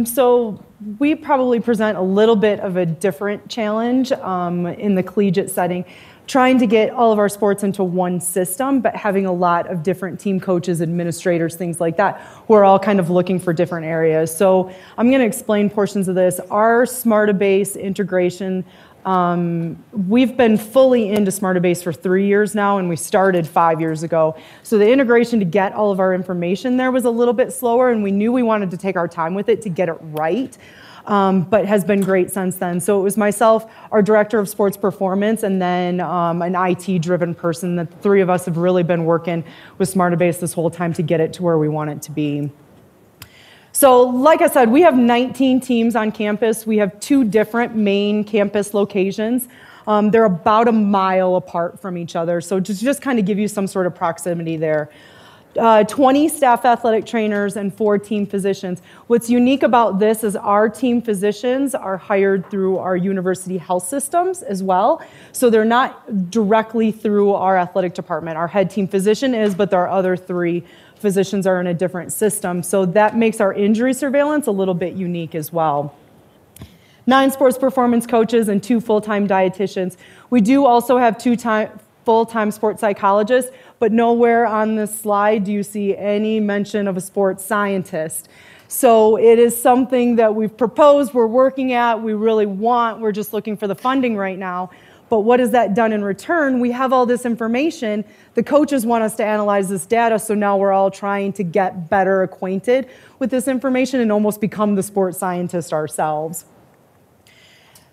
So we probably present a little bit of a different challenge in the collegiate setting, trying to get all of our sports into one system, but having a lot of different team coaches, administrators, things like that, who are all kind of looking for different areas. So I'm going to explain portions of this. Our Smartabase integration, we've been fully into Smartabase for 3 years now, and we started 5 years ago. So the integration to get all of our information there was a little bit slower, and we knew we wanted to take our time with it to get it right. But has been great since then. So it was myself, our director of sports performance, and then an IT-driven person. The three of us have really been working with Smartabase this whole time to get it to where we want it to be. So like I said, we have 19 teams on campus. We have 2 different main campus locations. They're about a mile apart from each other. So just kind of give you some sort of proximity there. 20 staff athletic trainers and 4 team physicians. What's unique about this is our team physicians are hired through our university health systems as well. So they're not directly through our athletic department. Our head team physician is, but our other 3 physicians are in a different system. So that makes our injury surveillance a little bit unique as well. 9 sports performance coaches and 2 full-time dietitians. We do also have 2 full-time sports psychologists, but nowhere on this slide do you see any mention of a sports scientist. So it is something that we've proposed, we're working at, we really want, we're just looking for the funding right now. But what has that done in return? We have all this information. The coaches want us to analyze this data, so now we're all trying to get better acquainted with this information and almost become the sports scientist ourselves.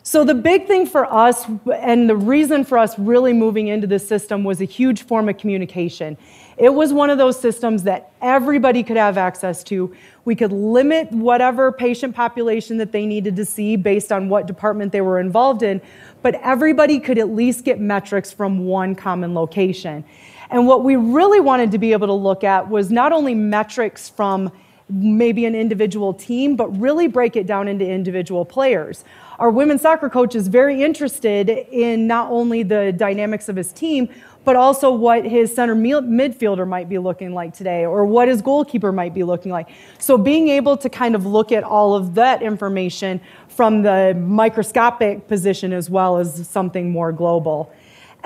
So the big thing for us, and the reason for us really moving into this system, was a huge form of communication. It was one of those systems that everybody could have access to. We could limit whatever patient population that they needed to see based on what department they were involved in, but everybody could at least get metrics from one common location. And what we really wanted to be able to look at was not only metrics from maybe an individual team, but really break it down into individual players. Our women's soccer coach is very interested in not only the dynamics of his team, but also what his center midfielder might be looking like today, or what his goalkeeper might be looking like. So being able to kind of look at all of that information from the microscopic position as well as something more global.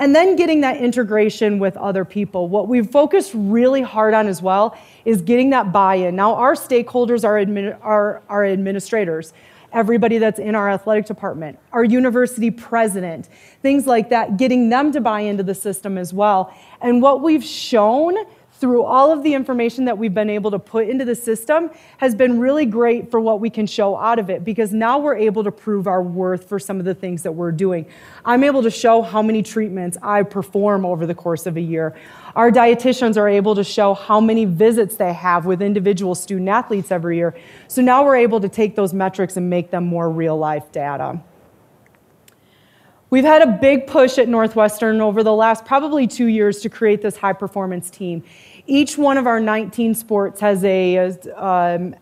And then getting that integration with other people. What we've focused really hard on as well is getting that buy-in. Now, our stakeholders are our administrators, everybody that's in our athletic department, our university president, things like that, getting them to buy into the system as well. And what we've shown through all of the information that we've been able to put into the system has been really great for what we can show out of it, because now we're able to prove our worth for some of the things that we're doing. I'm able to show how many treatments I perform over the course of a year. Our dietitians are able to show how many visits they have with individual student athletes every year. So now we're able to take those metrics and make them more real-life data. We've had a big push at Northwestern over the last probably 2 years to create this high-performance team. Each one of our 19 sports has a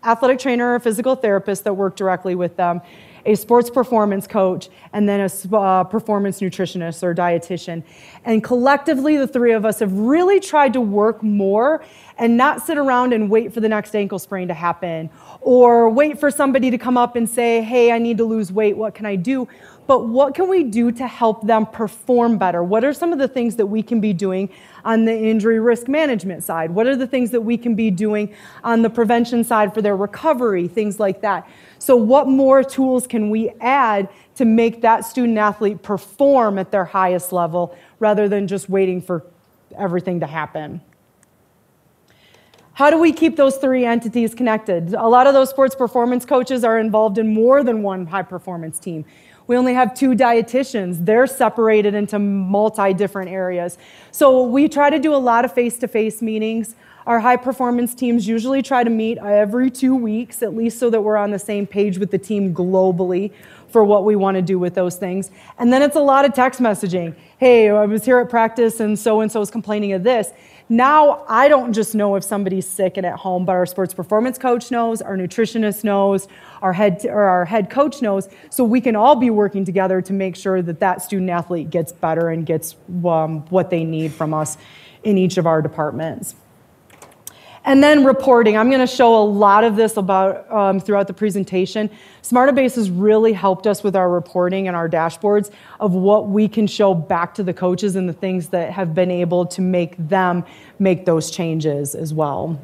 athletic trainer or a physical therapist that work directly with them, a sports performance coach, and then a performance nutritionist or dietitian. And collectively, the 3 of us have really tried to work more and not sit around and wait for the next ankle sprain to happen, or wait for somebody to come up and say, hey, I need to lose weight, what can I do? But what can we do to help them perform better? What are some of the things that we can be doing on the injury risk management side? What are the things that we can be doing on the prevention side for their recovery, things like that? So what more tools can we add to make that student athlete perform at their highest level rather than just waiting for everything to happen? How do we keep those 3 entities connected? A lot of those sports performance coaches are involved in more than one high-performance team. We only have 2 dietitians. They're separated into multi-different areas. So we try to do a lot of face-to-face meetings. Our high-performance teams usually try to meet every 2 weeks, at least so that we're on the same page with the team globally for what we want to do with those things. And then it's a lot of text messaging. Hey, I was here at practice and so is complaining of this. Now, I don't just know if somebody's sick and at home, but our sports performance coach knows, our nutritionist knows, our head coach knows, so we can all be working together to make sure that that student athlete gets better and gets what they need from us in each of our departments. And then reporting. I'm going to show a lot of this about throughout the presentation. Smartabase has really helped us with our reporting and our dashboards of what we can show back to the coaches and the things that have been able to make them make those changes as well.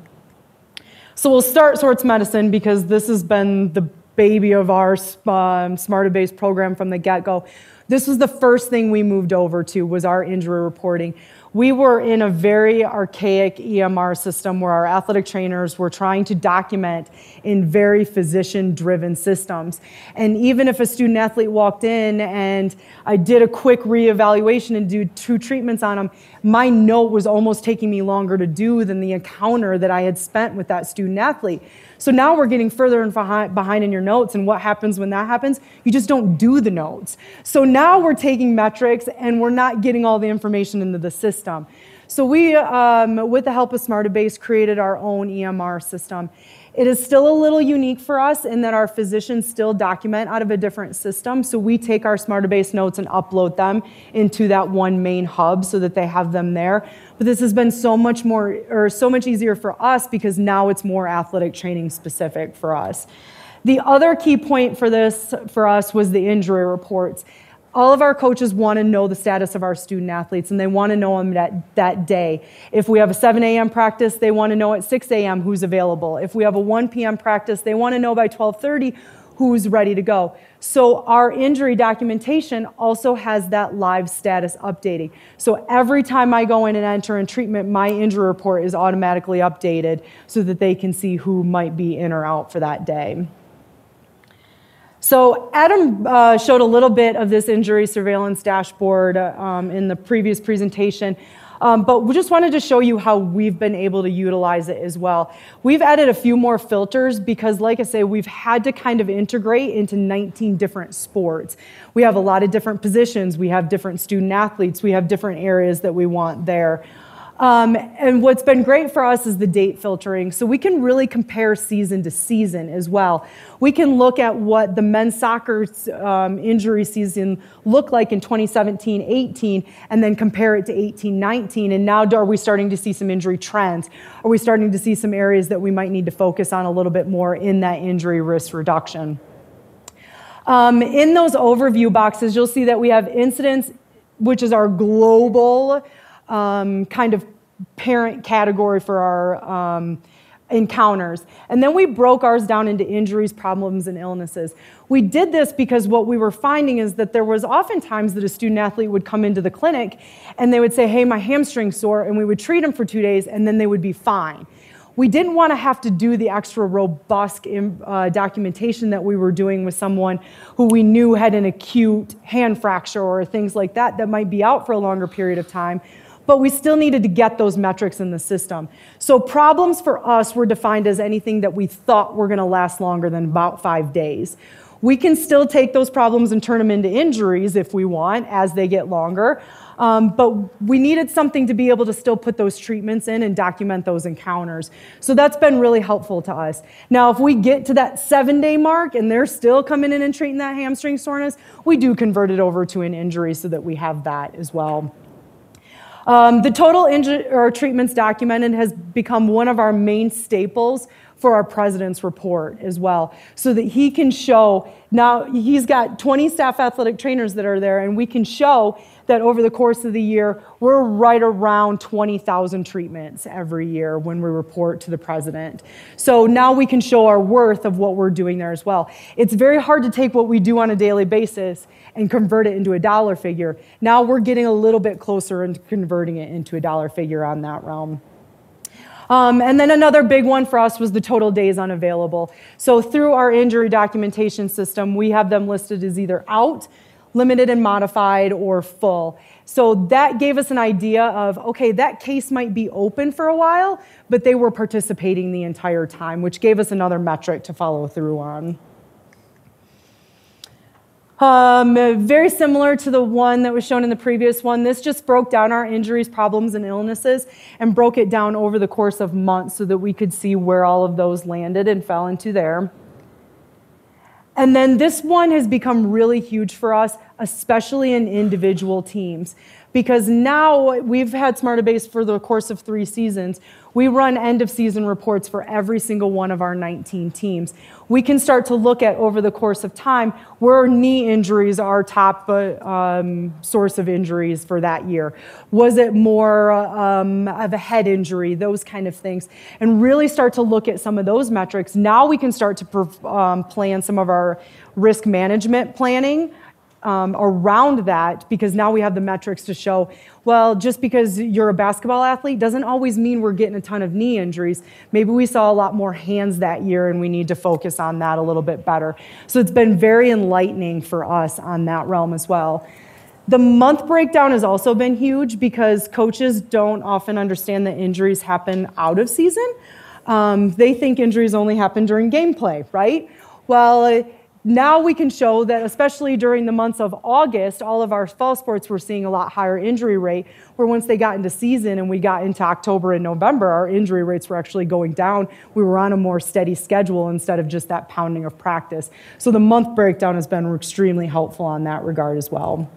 So we'll start sports medicine because this has been the baby of our Smartabase program from the get-go. This was the first thing we moved over to, was our injury reporting. We were in a very archaic EMR system where our athletic trainers were trying to document in very physician-driven systems. And even if a student athlete walked in and I did a quick reevaluation and do 2 treatments on them, my note was almost taking me longer to do than the encounter that I had spent with that student athlete. So now we're getting further and behind in your notes, and what happens when that happens? You just don't do the notes. So now we're taking metrics and we're not getting all the information into the system. So we, with the help of Smartabase, created our own EMR system. It is still a little unique for us in that our physicians still document out of a different system. So we take our Smartabase notes and upload them into that one main hub so that they have them there. But this has been so much easier for us because now it's more athletic training specific for us. The other key point for this for us was the injury reports. All of our coaches want to know the status of our student athletes, and they want to know them that day. If we have a 7 a.m. practice, they want to know at 6 a.m. who's available. If we have a 1 p.m. practice, they want to know by 12:30 who's ready to go. So our injury documentation also has that live status updating. So every time I go in and enter in treatment, my injury report is automatically updated so that they can see who might be in or out for that day. So Adam showed a little bit of this injury surveillance dashboard in the previous presentation, but we just wanted to show you how we've been able to utilize it as well. We've added a few more filters because, like I say, we've had to kind of integrate into 19 different sports. We have a lot of different positions. We have different student athletes. We have different areas that we want there. And what's been great for us is the date filtering. So we can really compare season to season as well. We can look at what the men's soccer injury season looked like in 2017-18 and then compare it to 18-19. And now are we starting to see some injury trends? Are we starting to see some areas that we might need to focus on a little bit more in that injury risk reduction? In those overview boxes, you'll see that we have incidents, which is our global kind of parent category for our encounters. And then we broke ours down into injuries, problems, and illnesses. We did this because what we were finding is that there was oftentimes that a student athlete would come into the clinic and they would say, hey, my hamstring's sore, and we would treat them for 2 days and then they would be fine. We didn't want to have to do the extra robust documentation that we were doing with someone who we knew had an acute hand fracture or things like that that might be out for a longer period of time. But we still needed to get those metrics in the system. So problems for us were defined as anything that we thought were going to last longer than about 5 days. We can still take those problems and turn them into injuries if we want as they get longer. But we needed something to be able to still put those treatments in and document those encounters. So that's been really helpful to us. Now, if we get to that 7-day mark and they're still coming in and treating that hamstring soreness, we do convert it over to an injury so that we have that as well. The total treatments documented has become one of our main staples for our president's report as well, so that he can show, now he's got 20 staff athletic trainers that are there, and we can show that over the course of the year, we're right around 20,000 treatments every year when we report to the president. So now we can show our worth of what we're doing there as well. It's very hard to take what we do on a daily basis and convert it into a dollar figure. Now we're getting a little bit closer and converting it into a dollar figure on that realm. And then another big one for us was the total days unavailable. So through our injury documentation system, we have them listed as either out, limited and modified, or full. So that gave us an idea of, okay, that case might be open for a while, but they were participating the entire time, which gave us another metric to follow through on. Very similar to the one that was shown in the previous one, this just broke down our injuries, problems, and illnesses and broke it down over the course of months so that we could see where all of those landed and fell into there. And then this one has become really huge for us, especially in individual teams. because now we've had Smartabase for the course of 3 seasons. We run end-of-season reports for every single one of our 19 teams. We can start to look at, over the course of time, where knee injuries are top source of injuries for that year. Was it more of a head injury, those kind of things, and really start to look at some of those metrics. Now we can start to plan some of our risk management planning around that, because now we have the metrics to show, well, just because you're a basketball athlete doesn't always mean we're getting a ton of knee injuries. Maybe we saw a lot more hands that year and we need to focus on that a little bit better. So it's been very enlightening for us on that realm as well. The month breakdown has also been huge because coaches don't often understand that injuries happen out of season. They think injuries only happen during gameplay, right? Well, now we can show that, especially during the months of August, all of our fall sports were seeing a lot higher injury rate, where once they got into season and we got into October and November, our injury rates were actually going down. We were on a more steady schedule instead of just that pounding of practice. So the month breakdown has been extremely helpful on that regard as well.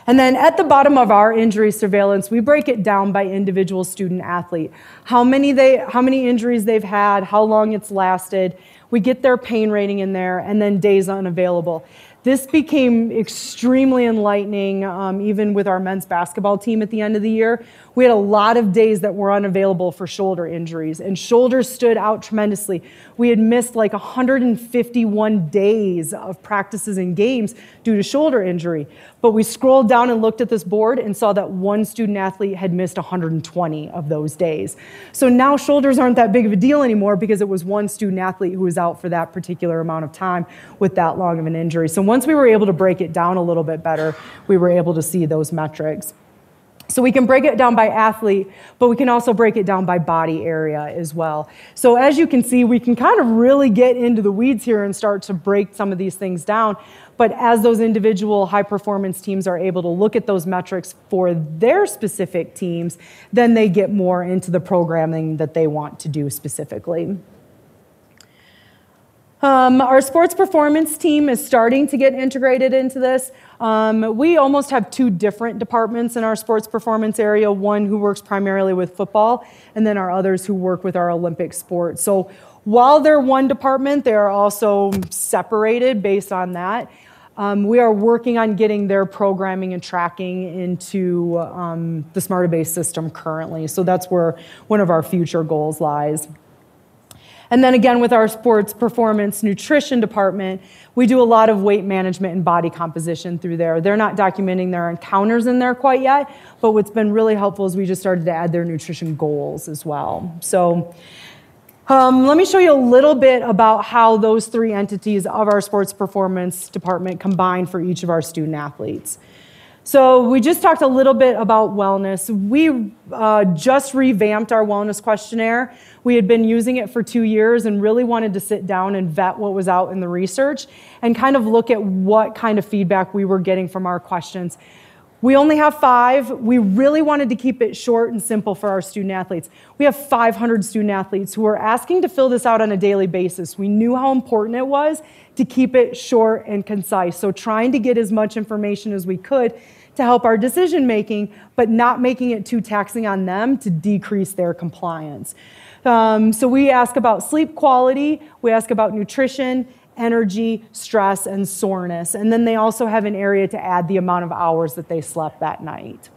And then at the bottom of our injury surveillance, we break it down by individual student athlete. How many injuries they've had, how long it's lasted. We get their pain rating in there, and then days unavailable. This became extremely enlightening, even with our men's basketball team at the end of the year. We had a lot of days that were unavailable for shoulder injuries, and shoulders stood out tremendously. We had missed like 151 days of practices and games due to shoulder injury. But we scrolled down and looked at this board and saw that one student athlete had missed 120 of those days. So now shoulders aren't that big of a deal anymore because it was one student athlete who was out for that particular amount of time with that long of an injury. So once we were able to break it down a little bit better, we were able to see those metrics. So we can break it down by athlete, but we can also break it down by body area as well. So as you can see, we can kind of really get into the weeds here and start to break some of these things down. But as those individual high-performance teams are able to look at those metrics for their specific teams, then they get more into the programming that they want to do specifically. Our sports performance team is starting to get integrated into this. We almost have 2 different departments in our sports performance area, one who works primarily with football, and then our others who work with our Olympic sports. So while they're one department, they are also separated based on that. We are working on getting their programming and tracking into the Smartabase system currently. So that's where one of our future goals lies. And then again, with our sports performance nutrition department, we do a lot of weight management and body composition through there. They're not documenting their encounters in there quite yet, but what's been really helpful is we just started to add their nutrition goals as well. So let me show you a little bit about how those 3 entities of our sports performance department combine for each of our student athletes. So we just talked a little bit about wellness. We just revamped our wellness questionnaire. We had been using it for 2 years and really wanted to sit down and vet what was out in the research and kind of look at what kind of feedback we were getting from our questions. We only have 5. We really wanted to keep it short and simple for our student athletes. We have 500 student athletes who are asking to fill this out on a daily basis. We knew how important it was to keep it short and concise. So trying to get as much information as we could to help our decision making, but not making it too taxing on them to decrease their compliance. So we ask about sleep quality, we ask about nutrition, energy, stress, and soreness. And then they also have an area to add the amount of hours that they slept that night.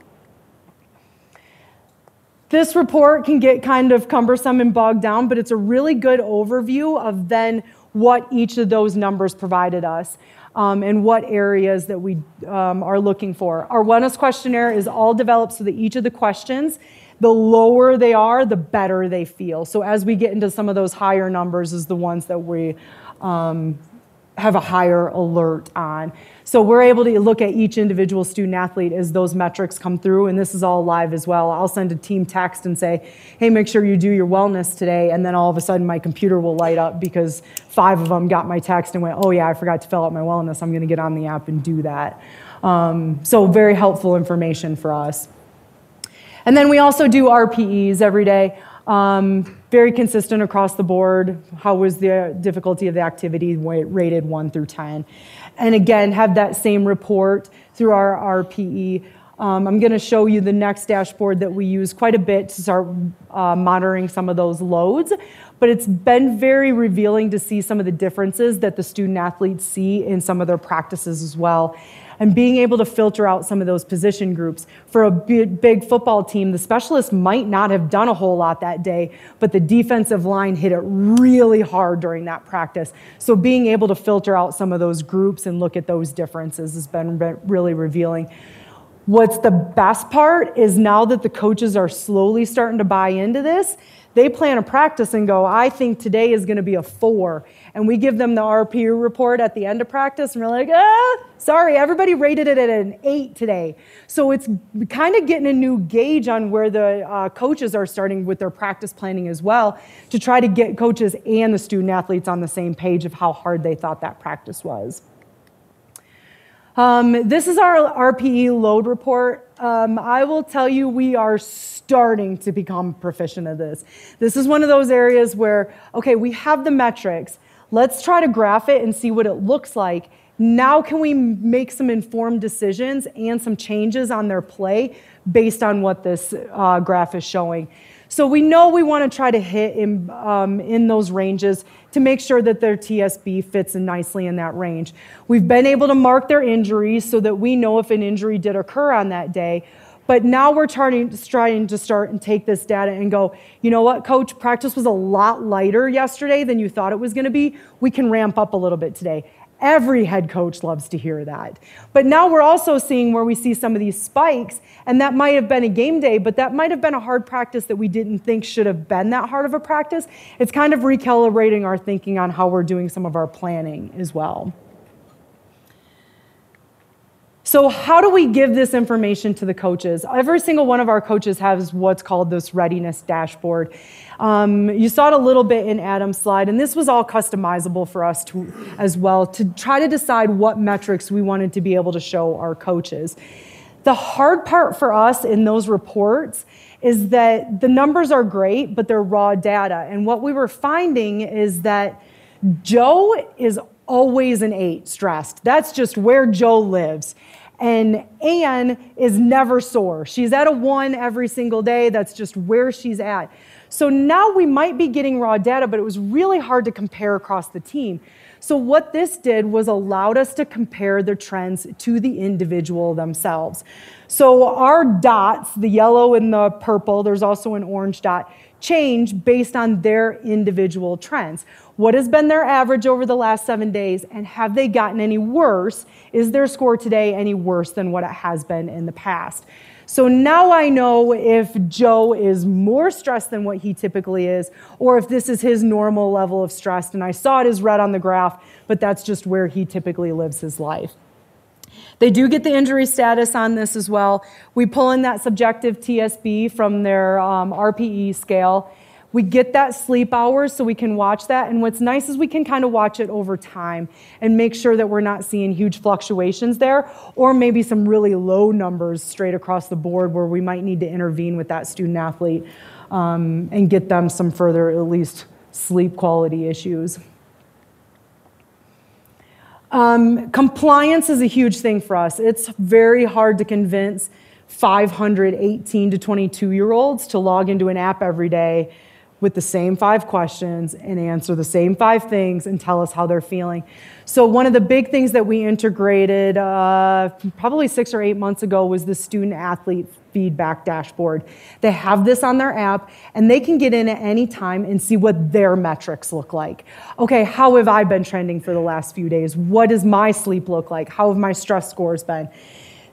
This report can get kind of cumbersome and bogged down, but it's a really good overview of then what each of those numbers provided us and what areas that we are looking for. Our wellness questionnaire is all developed so that each of the questions, the lower they are, the better they feel. So as we get into some of those higher numbers is the ones that we have a higher alert on. So we're able to look at each individual student athlete as those metrics come through, and this is all live as well. I'll send a team text and say, hey, make sure you do your wellness today, and then all of a sudden my computer will light up because 5 of them got my text and went, oh yeah, I forgot to fill out my wellness. I'm gonna get on the app and do that. So very helpful information for us. And then we also do RPEs every day. Very consistent across the board. How was the difficulty of the activity rated 1 through 10? And again, have that same report through our RPE. I'm going to show you the next dashboard that we use quite a bit to start monitoring some of those loads. But it's been very revealing to see some of the differences that the student athletes see in some of their practices as well. And being able to filter out some of those position groups. For a big football team, the specialists might not have done a whole lot that day, but the defensive line hit it really hard during that practice. So being able to filter out some of those groups and look at those differences has been really revealing. What's the best part is now that the coaches are slowly starting to buy into this, they plan a practice and go, I think today is going to be a 4. And we give them the RPU report at the end of practice, and we're like, sorry, everybody rated it at an 8 today. So it's kind of getting a new gauge on where the coaches are starting with their practice planning as well, to try to get coaches and the student athletes on the same page of how hard they thought that practice was. This is our RPE load report. I will tell you, we are starting to become proficient at this. This is one of those areas where, okay, we have the metrics. Let's try to graph it and see what it looks like. Now can we make some informed decisions and some changes on their play based on what this graph is showing? So we know we want to try to hit in those ranges to make sure that their TSB fits in nicely in that range. We've been able to mark their injuries so that we know if an injury did occur on that day. But now we're trying to start and take this data and go, you know what, coach, practice was a lot lighter yesterday than you thought it was going to be. We can ramp up a little bit today. Every head coach loves to hear that. But now we're also seeing where we see some of these spikes, and that might have been a game day, but that might have been a hard practice that we didn't think should have been that hard of a practice. It's kind of recalibrating our thinking on how we're doing some of our planning as well. So how do we give this information to the coaches? Every single one of our coaches has what's called this readiness dashboard. You saw it a little bit in Adam's slide, and this was all customizable for us as well to try to decide what metrics we wanted to be able to show our coaches. The hard part for us in those reports is that the numbers are great, but they're raw data. And what we were finding is that Joe is always an 8 stressed. That's just where Joe lives. And Anne is never sore. She's at a 1 every single day. That's just where she's at. So now we might be getting raw data, but it was really hard to compare across the team. So what this did was allowed us to compare the trends to the individual themselves. So our dots, the yellow and the purple, there's also an orange dot, change based on their individual trends. What has been their average over the last 7 days, and have they gotten any worse? Is their score today any worse than what it has been in the past? So now I know if Joe is more stressed than what he typically is, or if this is his normal level of stress, and I saw it as red on the graph, but that's just where he typically lives his life. They do get the injury status on this as well. We pull in that subjective TSB from their RPE scale. We get that sleep hours so we can watch that. And what's nice is we can kind of watch it over time and make sure that we're not seeing huge fluctuations there, or maybe some really low numbers straight across the board where we might need to intervene with that student athlete and get them some further, at least, sleep quality issues. Compliance is a huge thing for us. It's very hard to convince 500 18 to 22-year-olds to log into an app every day with the same 5 questions and answer the same 5 things and tell us how they're feeling. So one of the big things that we integrated probably 6 or 8 months ago was the student athlete feedback dashboard. They have this on their app, and they can get in at any time and see what their metrics look like. Okay, how have I been trending for the last few days? What does my sleep look like? How have my stress scores been?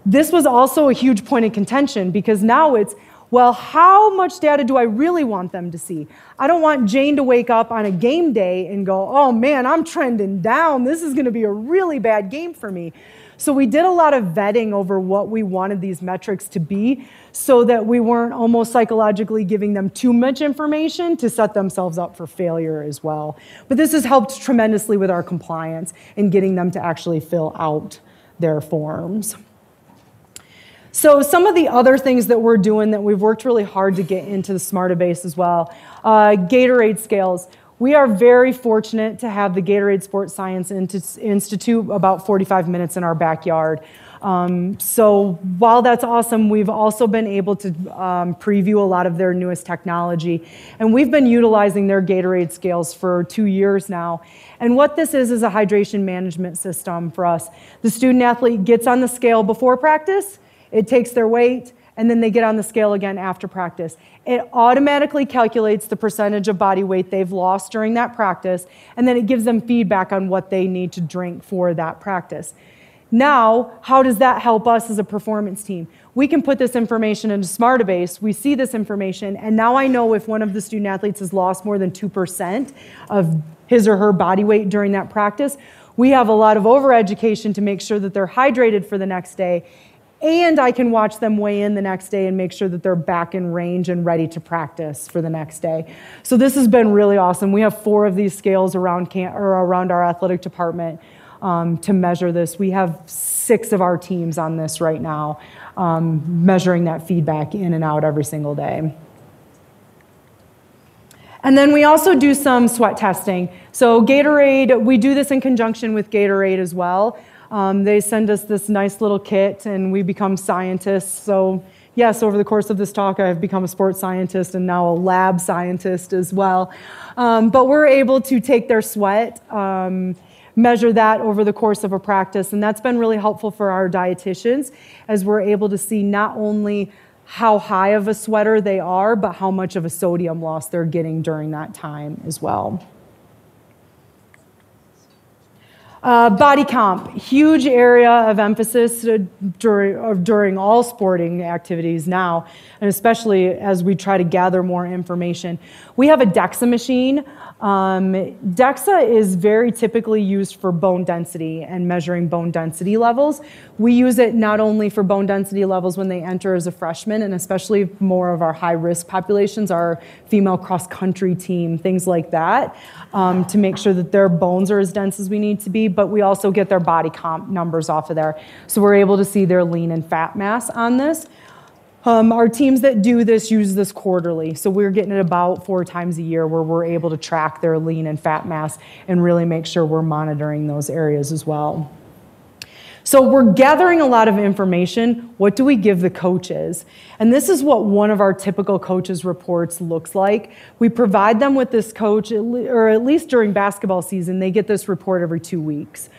This was also a huge point of contention because now it's, well, how much data do I really want them to see? I don't want Jane to wake up on a game day and go, oh man, I'm trending down. This is going to be a really bad game for me. So we did a lot of vetting over what we wanted these metrics to be so that we weren't almost psychologically giving them too much information to set themselves up for failure as well. But this has helped tremendously with our compliance and getting them to actually fill out their forms. So some of the other things that we're doing that we've worked really hard to get into the Smartabase as well, Gatorade scales. We are very fortunate to have the Gatorade Sports Science Institute about 45 minutes in our backyard. So while that's awesome, we've also been able to preview a lot of their newest technology. And we've been utilizing their Gatorade scales for 2 years now. And what this is a hydration management system for us. The student athlete gets on the scale before practice, it takes their weight, and then they get on the scale again after practice. It automatically calculates the percentage of body weight they've lost during that practice, and then it gives them feedback on what they need to drink for that practice. Now, how does that help us as a performance team? We can put this information into Smartabase, we see this information, and now I know if one of the student athletes has lost more than 2% of his or her body weight during that practice. We have a lot of overeducation to make sure that they're hydrated for the next day, and I can watch them weigh in the next day and make sure that they're back in range and ready to practice for the next day. So this has been really awesome. We have 4 of these scales around our athletic department to measure this. We have 6 of our teams on this right now, measuring that feedback in and out every single day. And then we also do some sweat testing. So Gatorade, we do this in conjunction with Gatorade as well. They send us this nice little kit and we become scientists. So yes, over the course of this talk, I've become a sports scientist and now a lab scientist as well. But we're able to take their sweat, measure that over the course of a practice. And that's been really helpful for our dietitians as we're able to see not only how high of a sweater they are, but how much of a sodium loss they're getting during that time as well. Body comp, huge area of emphasis during all sporting activities now, and especially as we try to gather more information. We have a DEXA machine. DEXA is very typically used for bone density and measuring bone density levels. We use it not only for bone density levels when they enter as a freshman, and especially more of our high-risk populations, our female cross-country team, things like that, to make sure that their bones are as dense as we need to be, but we also get their body comp numbers off of there. So we're able to see their lean and fat mass on this. Our teams that do this use this quarterly, so we're getting it about 4 times a year where we're able to track their lean and fat mass and really make sure we're monitoring those areas as well. So we're gathering a lot of information. What do we give the coaches? And this is what one of our typical coaches' reports looks like. We provide them with this coach, or at least during basketball season, they get this report every 2 weeks.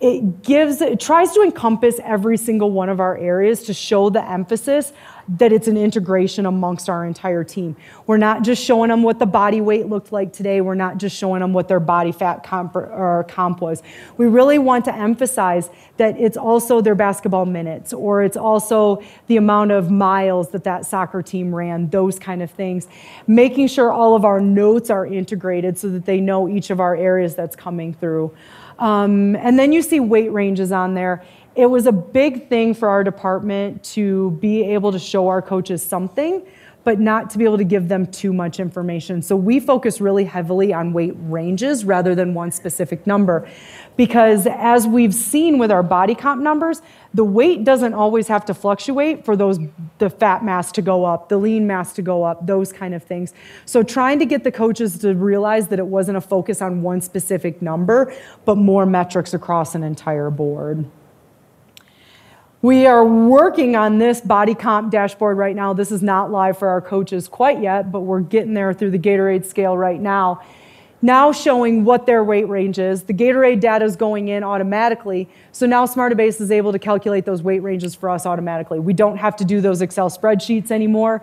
It tries to encompass every single one of our areas to show the emphasis that it's an integration amongst our entire team. We're not just showing them what the body weight looked like today. We're not just showing them what their body fat comp was. We really want to emphasize that it's also their basketball minutes, or it's also the amount of miles that soccer team ran, those kind of things. Making sure all of our notes are integrated so that they know each of our areas that's coming through. And then you see weight ranges on there. It was a big thing for our department to be able to show our coaches something, but not to be able to give them too much information. So we focus really heavily on weight ranges rather than one specific number. Because as we've seen with our body comp numbers, the weight doesn't always have to fluctuate for the fat mass to go up, the lean mass to go up, those kind of things. So trying to get the coaches to realize that it wasn't a focus on one specific number, but more metrics across an entire board. We are working on this body comp dashboard right now. This is not live for our coaches quite yet, but we're getting there through the Gatorade scale right now. Now showing what their weight range is. The Gatorade data is going in automatically, so now Smartabase is able to calculate those weight ranges for us automatically. We don't have to do those Excel spreadsheets anymore,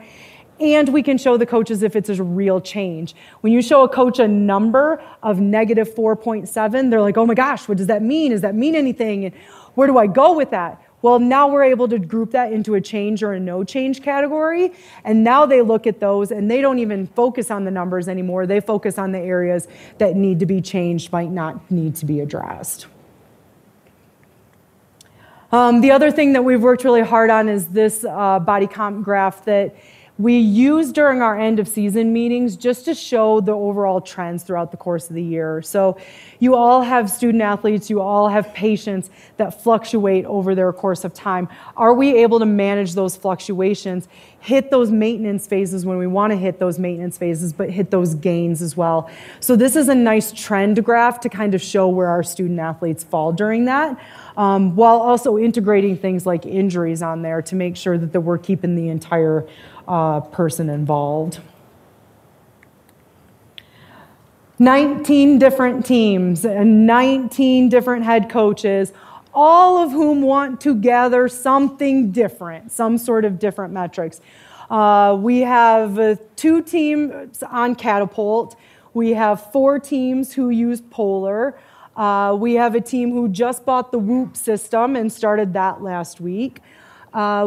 and we can show the coaches if it's a real change. When you show a coach a number of negative 4.7, they're like, oh my gosh, what does that mean? Does that mean anything? And where do I go with that? Well, now we're able to group that into a change or a no change category, and now they look at those and they don't even focus on the numbers anymore. They focus on the areas that need to be changed, might not need to be addressed. The other thing that we've worked really hard on is this body comp graph that we use during our end of season meetings just to show the overall trends throughout the course of the year. So you all have student athletes, you all have patients that fluctuate over their course of time. Are we able to manage those fluctuations, hit those maintenance phases when we want to hit those maintenance phases, but hit those gains as well? So this is a nice trend graph to kind of show where our student athletes fall during that, while also integrating things like injuries on there to make sure that we're keeping the entire person involved. 19 different teams and 19 different head coaches, all of whom want to gather something different, some sort of different metrics. We have 2 teams on Catapult. We have 4 teams who use Polar. We have a team who just bought the Whoop system and started that last week.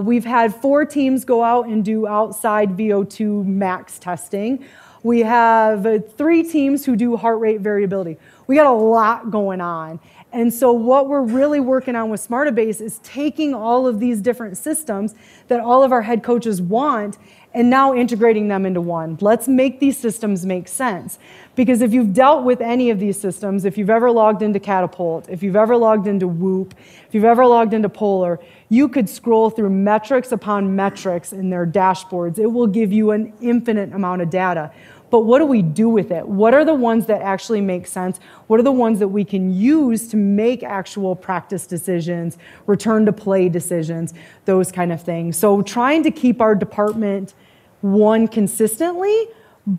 We've had 4 teams go out and do outside VO2 max testing. We have 3 teams who do heart rate variability. We got a lot going on. And so what we're really working on with Smartabase is taking all of these different systems that all of our head coaches want and now integrating them into one. Let's make these systems make sense. Because if you've dealt with any of these systems, if you've ever logged into Catapult, if you've ever logged into Whoop, if you've ever logged into Polar, you could scroll through metrics upon metrics in their dashboards. It will give you an infinite amount of data. But what do we do with it? What are the ones that actually make sense? What are the ones that we can use to make actual practice decisions, return to play decisions, those kind of things? So trying to keep our department one consistently,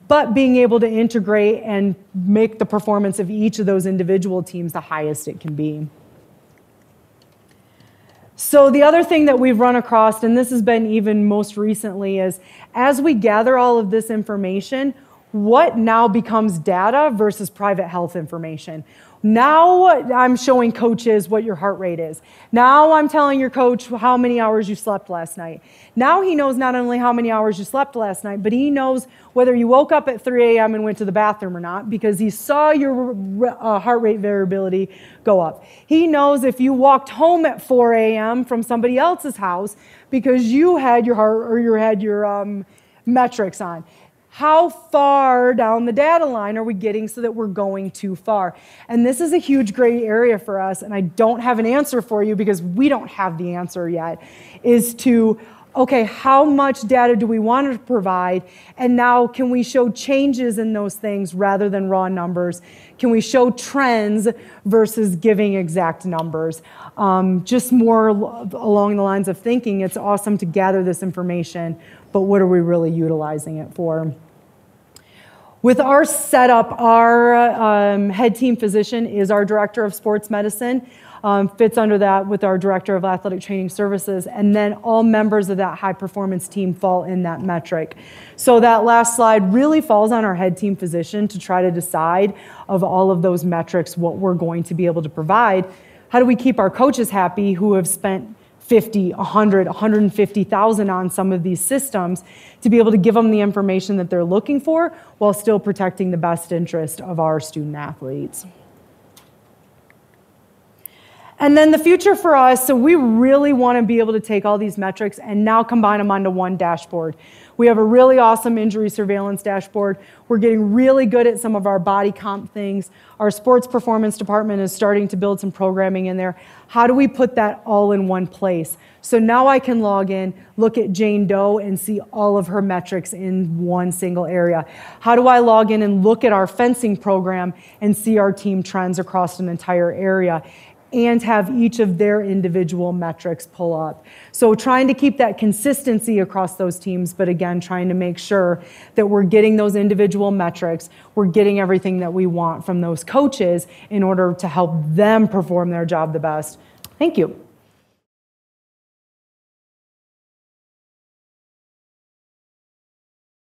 but being able to integrate and make the performance of each of those individual teams the highest it can be. So the other thing that we've run across, and this has been even most recently, is as we gather all of this information, what now becomes data versus private health information? Now I'm showing coaches what your heart rate is. Now I'm telling your coach how many hours you slept last night. Now he knows not only how many hours you slept last night, but he knows whether you woke up at 3 a.m. and went to the bathroom or not, because he saw your heart rate variability go up. He knows if you walked home at 4 a.m. from somebody else's house because you had your heart or you had your metrics on. How far down the data line are we getting so that we're going too far? And this is a huge gray area for us, and I don't have an answer for you because we don't have the answer yet, is to, okay, how much data do we want to provide? And now can we show changes in those things rather than raw numbers? Can we show trends versus giving exact numbers? Just more along the lines of thinking, it's awesome to gather this information, but what are we really utilizing it for? With our setup, our head team physician is our director of sports medicine, fits under that with our director of athletic training services, and then all members of that high performance team fall in that metric. So that last slide really falls on our head team physician to try to decide of all of those metrics what we're going to be able to provide. How do we keep our coaches happy who have spent 50, 100, 150,000 on some of these systems to be able to give them the information that they're looking for while still protecting the best interest of our student athletes. And then the future for us, so we really want to be able to take all these metrics and now combine them onto one dashboard. We have a really awesome injury surveillance dashboard. We're getting really good at some of our body comp things. Our sports performance department is starting to build some programming in there. How do we put that all in one place? So now I can log in, look at Jane Doe, and see all of her metrics in one single area. How do I log in and look at our fencing program and see our team trends across an entire area? And have each of their individual metrics pull up. So trying to keep that consistency across those teams, but again, trying to make sure that we're getting those individual metrics, we're getting everything that we want from those coaches in order to help them perform their job the best. Thank you.